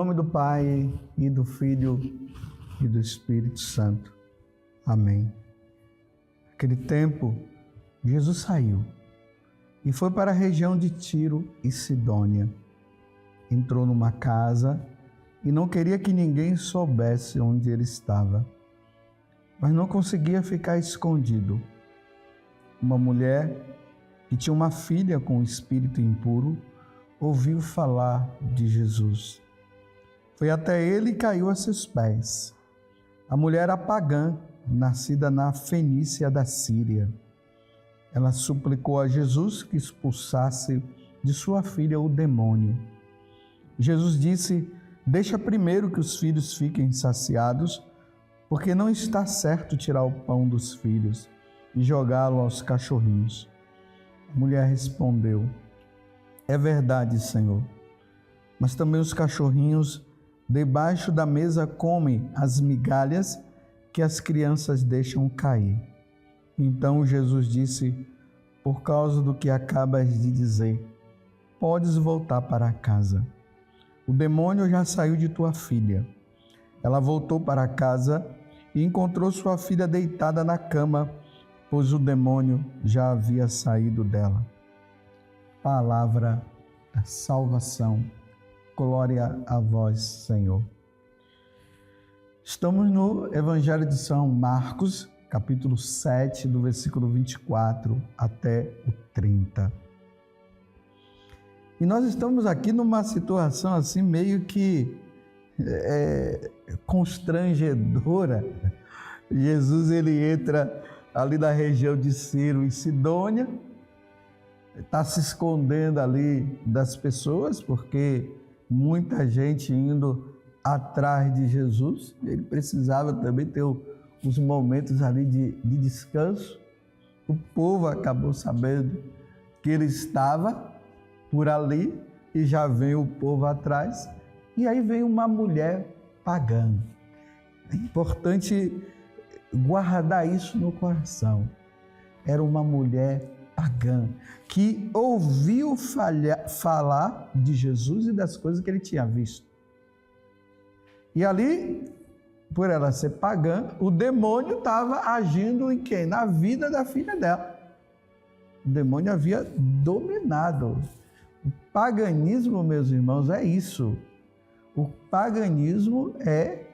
nome do Pai, e do Filho, e do Espírito Santo. Amém. Naquele tempo, Jesus saiu e foi para a região de Tiro e Sidônia. Entrou numa casa e não queria que ninguém soubesse onde ele estava, mas não conseguia ficar escondido. Uma mulher que tinha uma filha com espírito impuro ouviu falar de Jesus. Foi até ele e caiu a seus pés. A mulher era pagã, nascida na Fenícia da Síria. Ela suplicou a Jesus que expulsasse de sua filha o demônio. Jesus disse: deixa primeiro que os filhos fiquem saciados, porque não está certo tirar o pão dos filhos e jogá-lo aos cachorrinhos. A mulher respondeu: é verdade, Senhor, mas também os cachorrinhos debaixo da mesa comem as migalhas que as crianças deixam cair. Então Jesus disse: por causa do que acabas de dizer, podes voltar para casa. O demônio já saiu de tua filha. Ela voltou para casa e encontrou sua filha deitada na cama, pois o demônio já havia saído dela. Palavra da salvação. Glória a vós, Senhor. Estamos no Evangelho de São Marcos, capítulo 7, do versículo 24 até o 30. E nós estamos aqui numa situação assim meio que constrangedora. Jesus ele entra ali na região de Tiro e Sidônia, está se escondendo ali das pessoas, porque muita gente indo atrás de Jesus. Ele precisava também ter os momentos ali de descanso. O povo acabou sabendo que ele estava por ali e já vem o povo atrás. E aí vem uma mulher pagã. É importante guardar isso no coração. Era uma mulher pagã que ouviu falar de Jesus e das coisas que ele tinha visto. E ali, por ela ser pagã, o demônio estava agindo em quem? Na vida da filha dela. O demônio havia dominado. O paganismo, meus irmãos, é isso. O paganismo é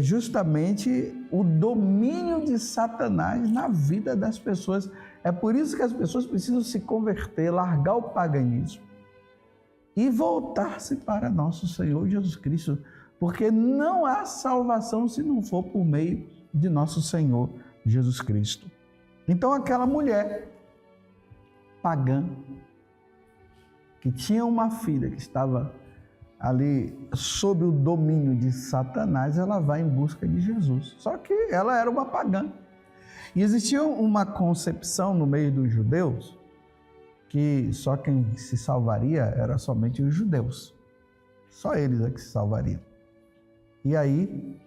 justamente o domínio de Satanás na vida das pessoas. É por isso que as pessoas precisam se converter, largar o paganismo e voltar-se para nosso Senhor Jesus Cristo, porque não há salvação se não for por meio de nosso Senhor Jesus Cristo. Então aquela mulher pagã, que tinha uma filha que estava ali sob o domínio de Satanás, ela vai em busca de Jesus. Só que ela era uma pagã. E existia uma concepção no meio dos judeus que só quem se salvaria era somente os judeus. Só eles é que se salvariam. E aí,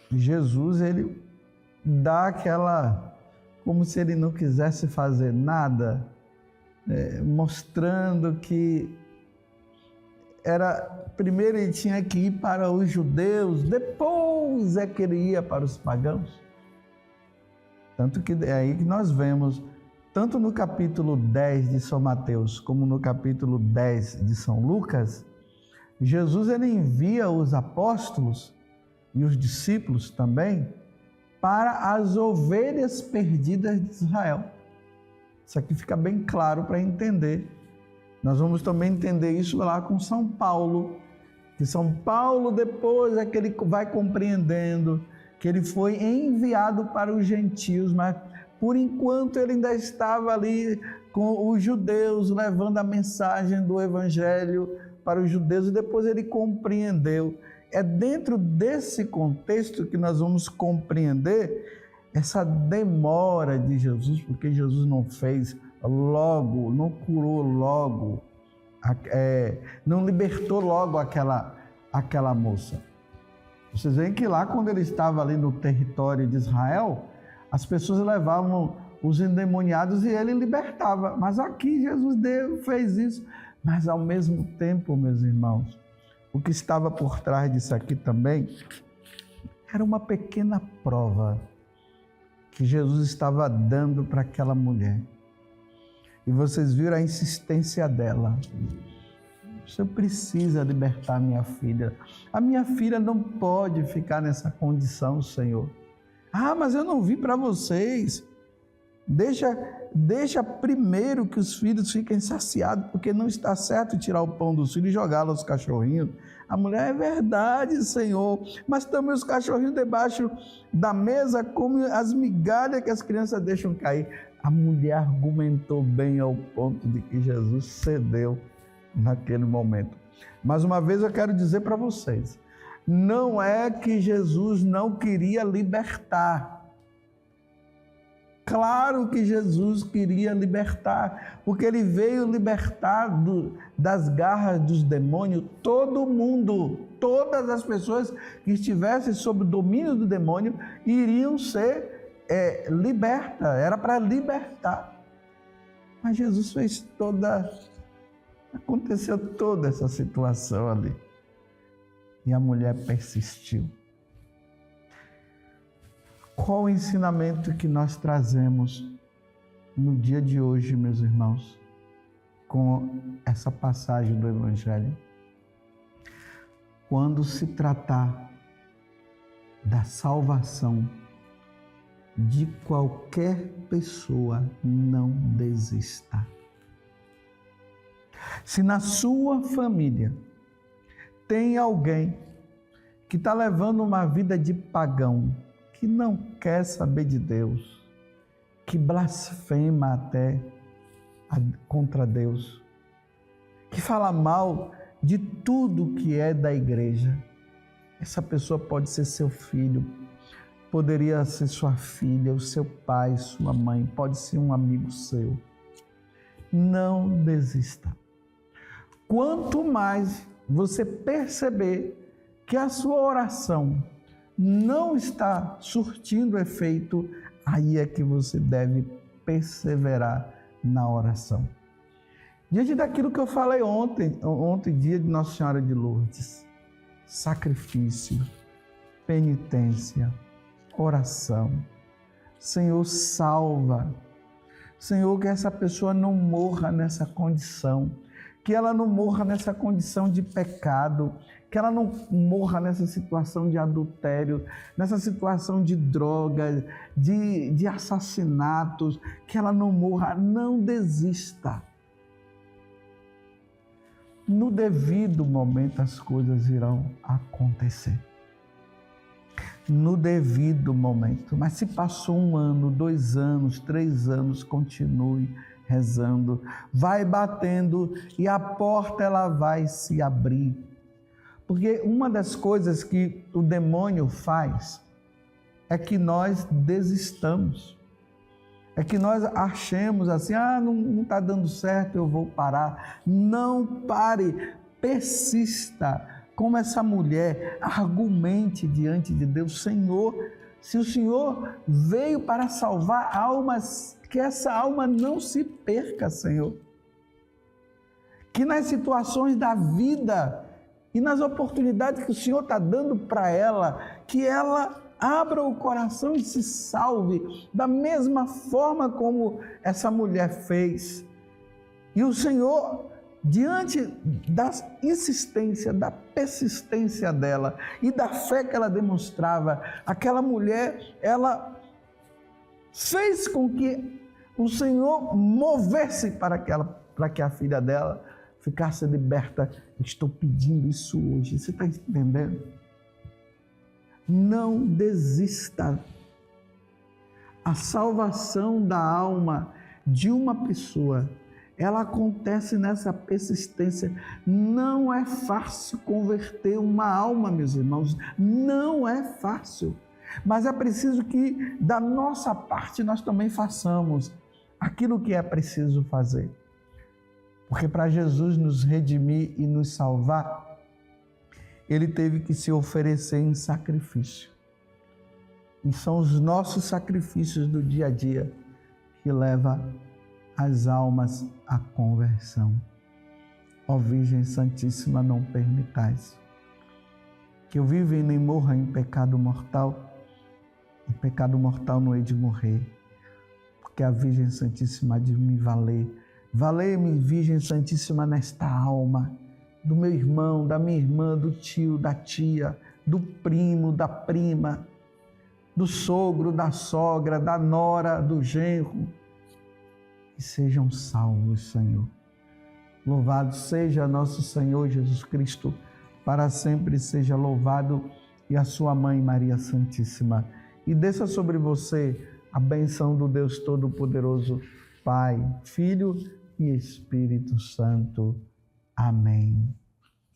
Jesus, ele dá aquela, como se ele não quisesse fazer nada, mostrando que primeiro ele tinha que ir para os judeus, depois é que ele ia para os pagãos. Tanto que é aí que nós vemos, tanto no capítulo 10 de São Mateus, como no capítulo 10 de São Lucas, Jesus ele envia os apóstolos e os discípulos também para as ovelhas perdidas de Israel. Isso aqui fica bem claro para entender. Nós vamos também entender isso lá com São Paulo, que São Paulo depois é que ele vai compreendendo que ele foi enviado para os gentios, mas por enquanto ele ainda estava ali com os judeus, levando a mensagem do evangelho para os judeus, e depois ele compreendeu. É dentro desse contexto que nós vamos compreender essa demora de Jesus, porque Jesus não fez logo, não curou logo, não libertou logo aquela moça. Vocês veem que lá, quando ele estava ali no território de Israel, as pessoas levavam os endemoniados e ele libertava. Mas aqui Jesus fez isso. Mas ao mesmo tempo, meus irmãos, o que estava por trás disso aqui também era uma pequena prova que Jesus estava dando para aquela mulher. E vocês viram a insistência dela. Você precisa libertar minha filha. A minha filha não pode ficar nessa condição, Senhor. Ah, mas eu não vim para vocês. Deixa primeiro que os filhos fiquem saciados, porque não está certo tirar o pão dos filhos e jogá-lo aos cachorrinhos. A mulher, é verdade, Senhor, mas também os cachorrinhos debaixo da mesa comem as migalhas que as crianças deixam cair. A mulher argumentou bem ao ponto de que Jesus cedeu naquele momento. Mais uma vez eu quero dizer para vocês, não é que Jesus não queria libertar. Claro que Jesus queria libertar, porque ele veio libertar das garras dos demônios todo mundo, todas as pessoas que estivessem sob o domínio do demônio iriam ser libertas, era para libertar. Mas Jesus fez aconteceu toda essa situação ali. E a mulher persistiu. Qual o ensinamento que nós trazemos no dia de hoje, meus irmãos, com essa passagem do Evangelho? Quando se tratar da salvação de qualquer pessoa, não desista. Se na sua família tem alguém que está levando uma vida de pagão, que não quer saber de Deus, que blasfema até contra Deus, que fala mal de tudo que é da igreja, essa pessoa pode ser seu filho, poderia ser sua filha, o seu pai, sua mãe, pode ser um amigo seu. Não desista. Quanto mais você perceber que a sua oração não está surtindo efeito, aí é que você deve perseverar na oração. Diante daquilo que eu falei ontem, dia de Nossa Senhora de Lourdes, sacrifício, penitência, oração. Senhor, salva. Senhor, que essa pessoa não morra nessa condição, que ela não morra nessa condição de pecado, que ela não morra nessa situação de adultério, nessa situação de droga, de assassinatos, que ela não morra, não desista. No devido momento as coisas irão acontecer. No devido momento. Mas se passou 1 ano, 2 anos, 3 anos, continue rezando, vai batendo e a porta ela vai se abrir. Porque uma das coisas que o demônio faz é que nós desistamos. É que nós achemos assim, não está dando certo, eu vou parar. Não pare, persista. Como essa mulher, argumente diante de Deus, Senhor, se o Senhor veio para salvar almas, que essa alma não se perca, Senhor. Que nas situações da vida e nas oportunidades que o Senhor está dando para ela, que ela abra o coração e se salve, da mesma forma como essa mulher fez. E o Senhor, diante da insistência, da persistência dela e da fé que ela demonstrava, aquela mulher, ela fez com que o Senhor movesse para que a filha dela ficasse liberta. Estou pedindo isso hoje, você está entendendo? Não desista. A salvação da alma de uma pessoa, ela acontece nessa persistência. Não é fácil converter uma alma, meus irmãos, não é fácil. Mas é preciso que da nossa parte nós também façamos aquilo que é preciso fazer. Porque para Jesus nos redimir e nos salvar, Ele teve que se oferecer em sacrifício. E são os nossos sacrifícios do dia a dia que levam as almas à conversão. Ó Virgem Santíssima, não permitais que eu viva e nem morra em pecado mortal. Em pecado mortal não hei de morrer, porque a Virgem Santíssima há de me valer. Valei-me, Virgem Santíssima, nesta alma, do meu irmão, da minha irmã, do tio, da tia, do primo, da prima, do sogro, da sogra, da nora, do genro. Que sejam salvos, Senhor. Louvado seja nosso Senhor Jesus Cristo, para sempre seja louvado, e a sua mãe Maria Santíssima. E desça sobre você a bênção do Deus Todo-Poderoso, Pai, Filho e Espírito Santo. Amém.